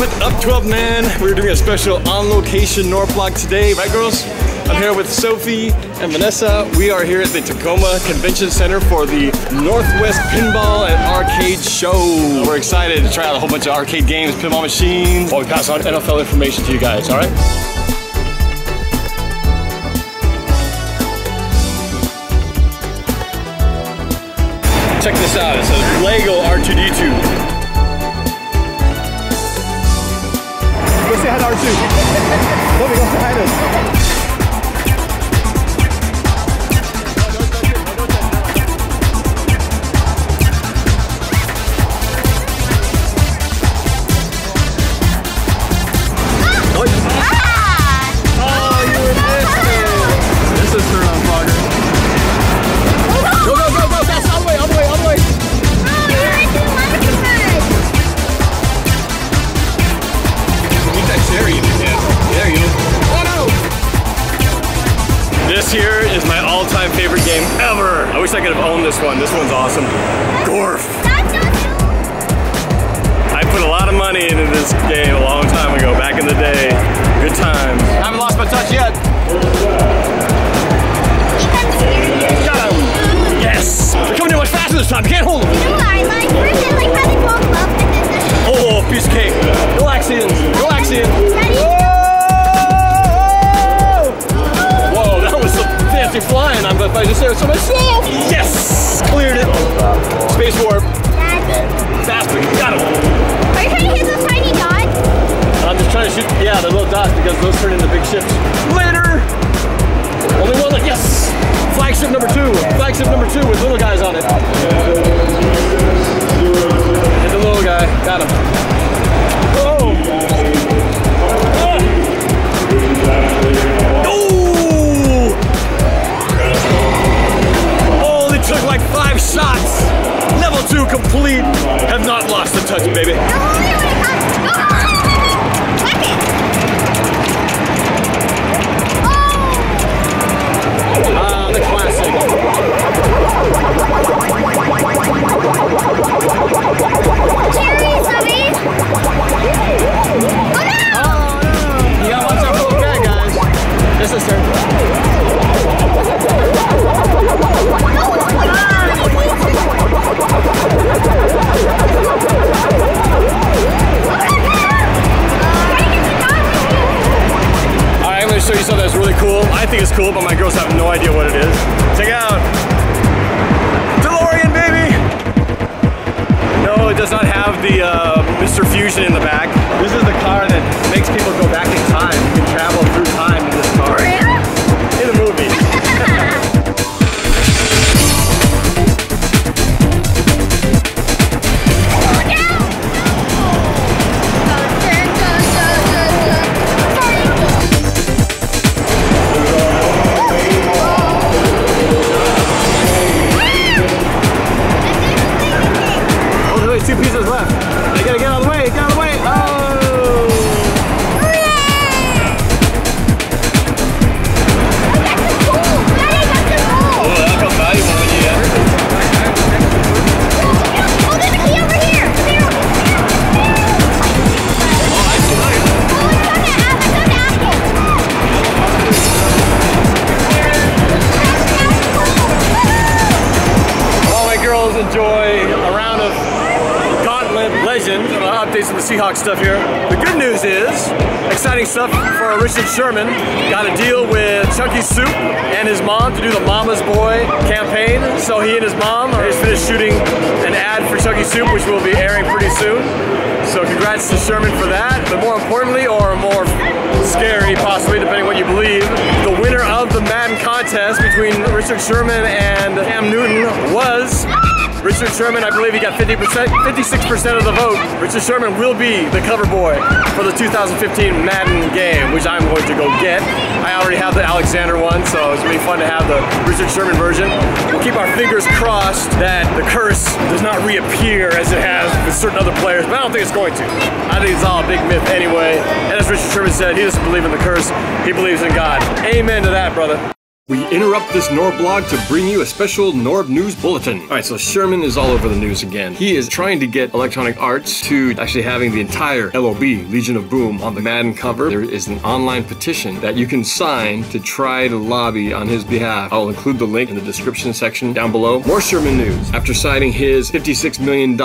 What up, 12 man? We're doing a special on-location Norblog today, right girls? I'm here with Sophie and Vanessa. We are here at the Tacoma Convention Center for the Northwest Pinball and Arcade Show. We're excited to try out a whole bunch of arcade games, pinball machines, while we pass on NFL information to you guys, all right? Check this out, it says Lego R2-D2. Go say hi to R2. Let me go say hi to him. This here is my all-time favorite game ever. I wish I could have owned this one. This one's awesome. Gorf. I put a lot of money into this game a long time ago, back in the day. Good times. I haven't lost my touch yet. Got him. Yes. They're coming in much faster this time. You can't hold them. Oh, piece of cake. Relax in. Relax in. Flying, I'm if I just say it to myself. Yes! Cleared it. Space warp. Faster, got him. Are you trying to hit those tiny dots? I'm just trying to shoot, yeah, the little dots because those turn into big ships. Later! Only one left, yes! Flagship number 2. Flagship number 2 with little guys on it. Hit the little guy, got him. Oh! Took like 5 shots. Level 2 complete. Have not lost the touch, baby. Ah, the classic. Oh no! You gotta watch out for the bad guys. This is her. Alright, I'm going to show you something that's really cool. I think it's cool, but my girls have no idea what it is. Check it out. DeLorean, baby! No, it does not have the Mr. Fusion in the back. This is the car that makes people go back in time. You can travel through time in this car. In a movie. Enjoy a round of Gauntlet Legend. Updates on the Seahawks stuff here. The good news is, exciting stuff for Richard Sherman. Got a deal with Chunky Soup and his mom to do the Mama's Boy campaign. So he and his mom are just finished shooting an ad for Chunky Soup, which will be airing pretty soon. So congrats to Sherman for that. But more importantly, or more scary possibly, depending on what you believe, the winner of the Madden contest between Richard Sherman and Cam Newton was Richard Sherman. I believe he got 56% of the vote. Richard Sherman will be the cover boy for the 2015 Madden game, which I'm going to go get. I already have the Alexander one, so it's gonna be fun to have the Richard Sherman version. We'll keep our fingers crossed that the curse does not reappear as it has with certain other players, but I don't think it's going to. I think it's all a big myth anyway. And as Richard Sherman said, he doesn't believe in the curse, he believes in God. Amen to that, brother. We interrupt this Norblog to bring you a special Norb News Bulletin. Alright, so Sherman is all over the news again. He is trying to get Electronic Arts to actually having the entire LOB, Legion of Boom, on the Madden cover. There is an online petition that you can sign to try to lobby on his behalf. I'll include the link in the description section down below. More Sherman news. After signing his $56 million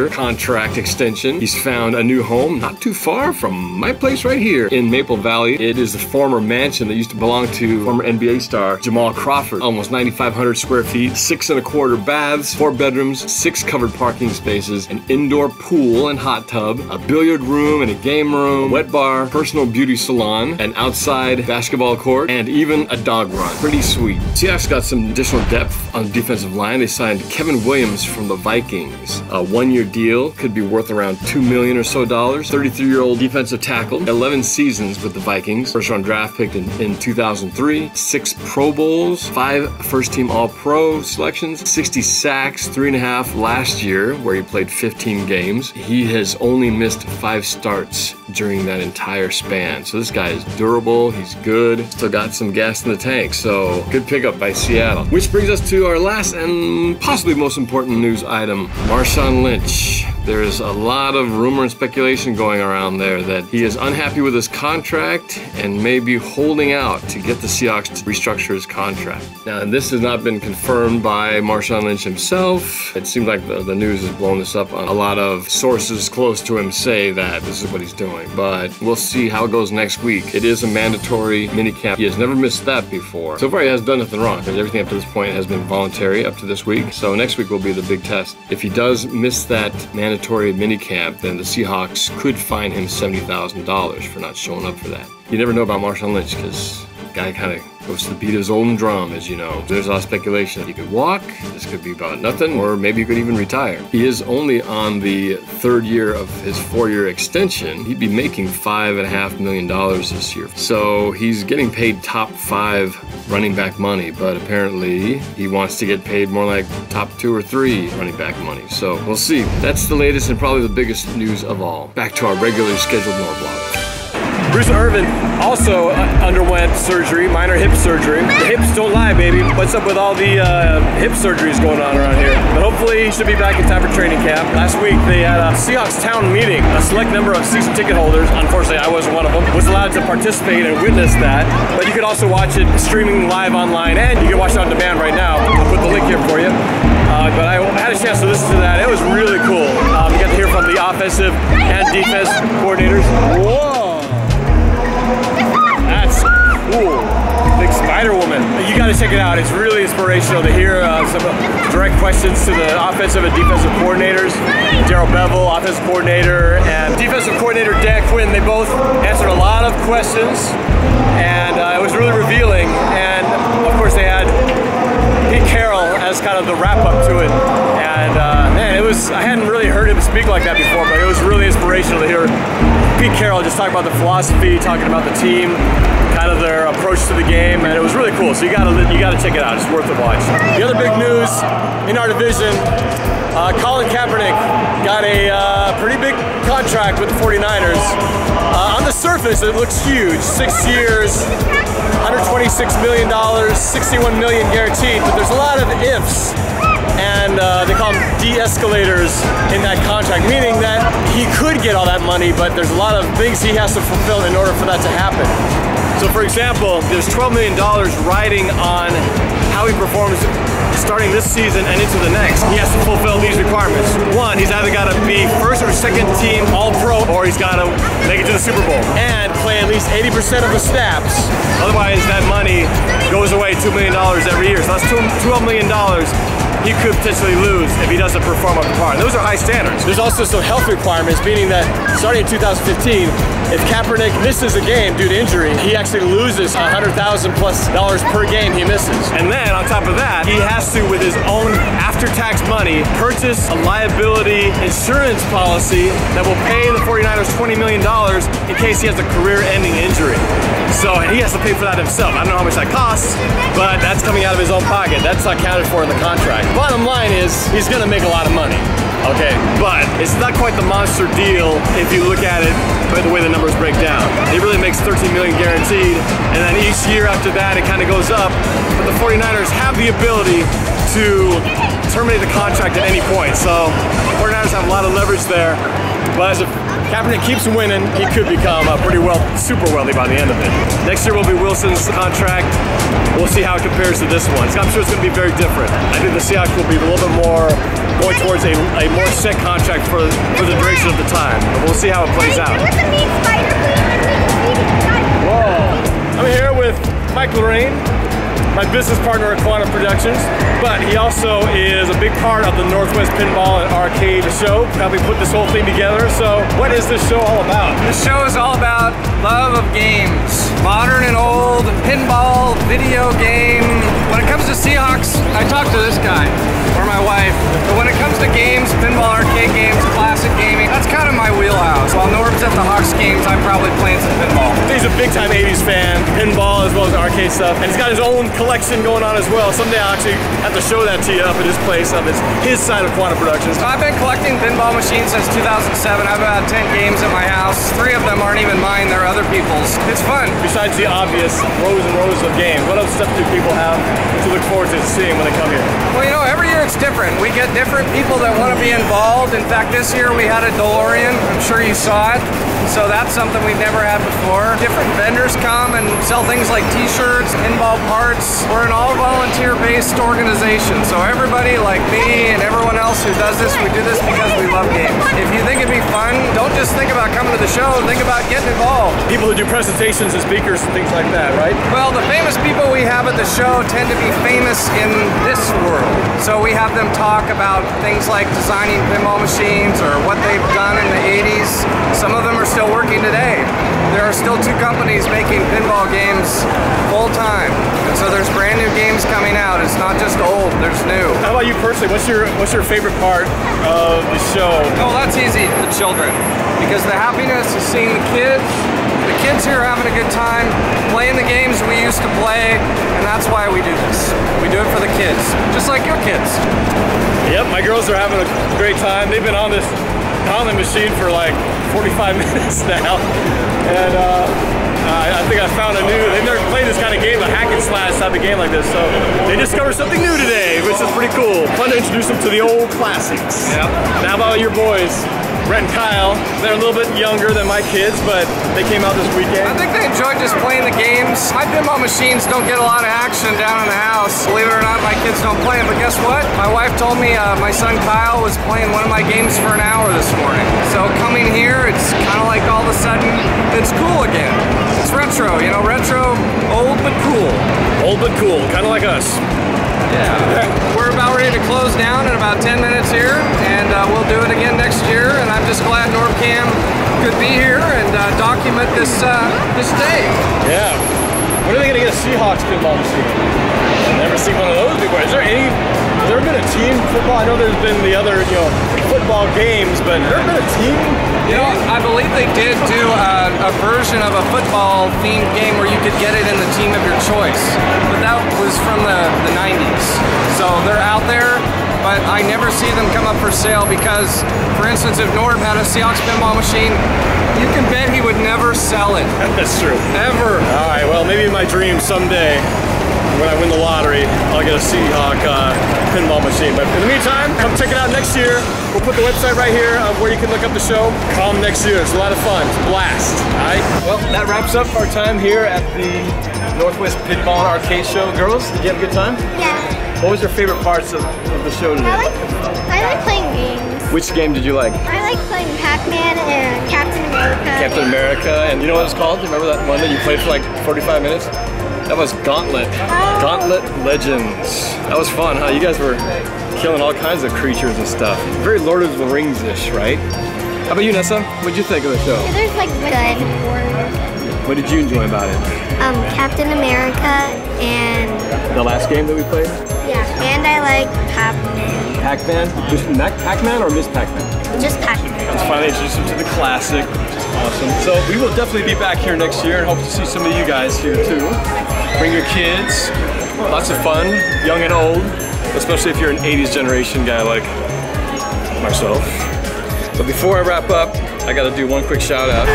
contract extension, he's found a new home not too far from my place right here in Maple Valley. It is the former mansion that used to belong to former NBA star Jamal Crawford. Almost 9,500 square feet, 6 1/4 baths, 4 bedrooms, 6 covered parking spaces, an indoor pool and hot tub, a billiard room and a game room, wet bar, personal beauty salon, an outside basketball court, and even a dog run. Pretty sweet. Seahawks got some additional depth on the defensive line. They signed Kevin Williams from the Vikings. A 1-year deal, could be worth around $2 million or so. 33-year-old defensive tackle, 11 seasons with the Vikings. First round draft picked in 2003, 6 Pro Bowls, 5 first-team All-Pro selections, 60 sacks, 3.5 last year, where he played 15 games. He has only missed 5 starts during that entire span. So this guy is durable, he's good, still got some gas in the tank, so good pickup by Seattle. Which brings us to our last and possibly most important news item, Marshawn Lynch. There's a lot of rumor and speculation going around there that he is unhappy with his contract and may be holding out to get the Seahawks to restructure his contract. Now, this has not been confirmed by Marshawn Lynch himself. It seems like the news has blown this up. A lot of sources close to him say that this is what he's doing, but we'll see how it goes next week. It is a mandatory minicamp. He has never missed that before. So far, he has done nothing wrong, because everything up to this point has been voluntary up to this week. So next week will be the big test. If he does miss that mandatory minicamp, then the Seahawks could fine him $70,000 for not showing up for that. You never know about Marshawn Lynch, because the guy kind of goes to the beat of his own drum, as you know. There's a lot of speculation. He could walk, this could be about nothing, or maybe he could even retire. He is only on the 3rd year of his 4-year extension. He'd be making $5.5 million this year. So he's getting paid top 5 running back money, but apparently he wants to get paid more like top 2 or 3 running back money. So we'll see. That's the latest and probably the biggest news of all. Back to our regularly scheduled Norblog. Bruce Irvin also underwent surgery, minor hip surgery. The hips don't lie, baby. What's up with all the hip surgeries going on around here? But hopefully he should be back in time for training camp. Last week they had a Seahawks town meeting. A select number of season ticket holders, unfortunately I wasn't one of them, was allowed to participate and witness that. But you could also watch it streaming live online, and you can watch it on demand right now. I'll put the link here for you. But I had a chance to listen to that. It was really cool. You got to hear from the offensive and defense coordinators. Whoa! That's cool. Big Spider Woman. You got to check it out. It's really inspirational to hear some direct questions to the offensive and defensive coordinators. Daryl Bevel, offensive coordinator, and defensive coordinator Dan Quinn. They both answered a lot of questions, and it was really revealing. And of course, they had Pete Carroll as kind of the wrap up to it. And man, it was, I hadn't really heard him speak like that before, but it was really inspirational to hear Pete Carroll just talk about the philosophy, talking about the team, kind of their approach to the game, and it was really cool. So you gotta check it out. It's worth a watch. The other big news in our division, Colin Kaepernick got a pretty big contract with the 49ers. On the surface, it looks huge. 6 years, $126 million, $61 million guaranteed, but there's a lot of ifs. And they call them de-escalators in that contract, meaning that he could get all that money, but there's a lot of things he has to fulfill in order for that to happen. So for example, there's $12 million riding on how he performs starting this season and into the next. He has to fulfill these requirements. 1, he's either got to be 1st or 2nd team All-Pro, or he's got to make it to the Super Bowl and play at least 80% of the snaps. Otherwise, that money goes away $2 million every year. So that's $12 million he could potentially lose if he doesn't perform up to par. And those are high standards. There's also some health requirements, meaning that starting in 2015, if Kaepernick misses a game due to injury, he actually loses $100,000+ per game he misses. And then on top of that, he has to, with his own after-tax money, purchase a liability insurance policy that will pay the 49ers $20 million in case he has a career-ending injury. So he has to pay for that himself. I don't know how much that costs, but that's coming out of his own pocket. That's not counted for in the contract. Bottom line is, he's gonna make a lot of money. Okay, but it's not quite the monster deal if you look at it by the way the numbers break down. It really makes 13 million guaranteed, and then each year after that it kind of goes up, but the 49ers have the ability to terminate the contract at any point, so 49ers have a lot of leverage there, but as if Kaepernick keeps winning, he could become super wealthy by the end of it. Next year will be Wilson's contract. We'll see how it compares to this one. I'm sure it's going to be very different. I think the Seahawks will be a little bit more going towards a more set contract for the duration of the time. But we'll see how it plays out. Whoa! I'm here with Mike Lorraine, my business partner at Quantum Productions, but he also is a big part of the Northwest Pinball and Arcade Show. How we put this whole thing together. So what is this show all about? This show is all about love of games. Modern and old, pinball, video game. When it comes to Seahawks, I talk to this guy, or my wife. But when it comes to games, pinball, arcade games, classic gaming, that's kind of my wheelhouse. While Norb's at the Hawks games, I'm probably playing some pinball. He's a big time 80s fan, pinball as well as arcade stuff. And he's got his own collection going on as well. Someday I'll actually have to show that to you up at his place, up his side of Quantum Productions. So I've been collecting pinball machines since 2007. I have about 10 games at my house. 3 of them aren't even mine, they're other people's. It's fun. Besides the obvious rows and rows of games, what other stuff do people have to look forward to seeing when they come here? Well, you know, every year it's different. We get different people that want to be involved. In fact, this year we had a DeLorean. I'm sure you saw it. So that's something we've never had before. Different vendors come and sell things like t-shirts, pinball parts. We're an all volunteer-based organization. So everybody like me and everyone else who does this, we do this because we love games. If you think it'd be fun, don't just think about coming to the show, think about getting involved. People who do presentations and speakers and things like that, right? Well, the famous people we have at the show tend to be famous in this world. So we have them talk about things like designing pinball machines or what they've done in the 80s. Some of them are still working today. There are still 2 companies making pinball games full time. And so there's brand new games coming out. It's not just old, there's new. How about you personally? What's your favorite part of the show? Oh, that's easy, the children. Because the happiness is seeing the kids here having a good time, playing the games we used to play, and that's why we do this. We do it for the kids, just like your kids. Yep, my girls are having a great time. They've been on this machine for like 45 minutes now, and I think I found a new, they've never played this kind of game, a hack and slash type of game like this, so they discovered something new today, which is pretty cool. Fun to introduce them to the old classics. Yep. Now, how about your boys? Brett and Kyle, they're a little bit younger than my kids, but they came out this weekend. I think they enjoyed just playing the games. My pinball machines don't get a lot of action down in the house. Believe it or not, my kids don't play them, but guess what? My wife told me my son Kyle was playing one of my games for an hour this morning. So coming here, it's kind of like all of a sudden, it's cool again. It's retro, you know, retro, old but cool. Old but cool, kind of like us. Yeah. We're about ready to close down in about 10 minutes here, and we'll do it again next year. And I'm just glad Norb-Cam could be here and document this day. Yeah. When are they gonna get a Seahawks pinball machine? I've never seen one of those before. Has there been a team football? I know there's been the other, football games, but has there been a team? You know, I believe they did do a version of a football-themed game where you could get it in the team of your choice, but that was from the 90s. So they're out there, but I never see them come up for sale because, for instance, if Norb had a Seahawks pinball machine, you can bet he would never sell it. That's true. Ever. All right, well, maybe in my dream someday, when I win the lottery, I'll get a Seahawk pinball machine. But in the meantime, come check it out next year. We'll put the website right here where you can look up the show. Come next year. It's a lot of fun. It's a blast. All right? Well, that wraps up our time here at the Northwest Pinball and Arcade Show. Girls, did you have a good time? Yeah. What was your favorite parts of the show today? I like playing games. Which game did you like? I like playing Pac-Man and Captain America. Captain America. And you know what it's called? Do you remember that one that you played for like 45 minutes? That was Gauntlet. Oh. Gauntlet Legends. That was fun, huh? You guys were killing all kinds of creatures and stuff. Very Lord of the Rings-ish, right? How about you, Nessa? What did you think of the show? There's like good. What did you enjoy about it? Captain America and... The last game that we played? Yeah, and I like Pac-Man. Pac-Man? Just Pac-Man or Miss Pac-Man? Just Pac-Man. Let's finally introduce him to the classic. Awesome. So we will definitely be back here next year and hope to see some of you guys here too. Bring your kids. Lots of fun, young and old, especially if you're an 80s generation guy like myself. But before I wrap up, I gotta do one quick shout out.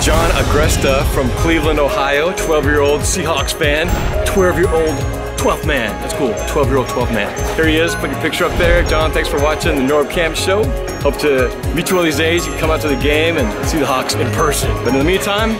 John Agresta from Cleveland, Ohio, 12-year-old Seahawks fan, 12-year-old 12th man. That's cool, 12-year-old 12th man. Here he is, put your picture up there. John, thanks for watching the Norb-Cam show. Hope to meet you one of these days. You can come out to the game and see the Hawks in person. But in the meantime,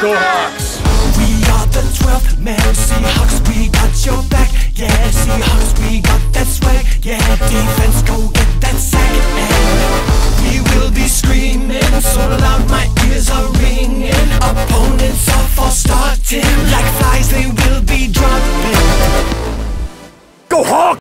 go Hawks! We are the 12th man, Seahawks, we got your back.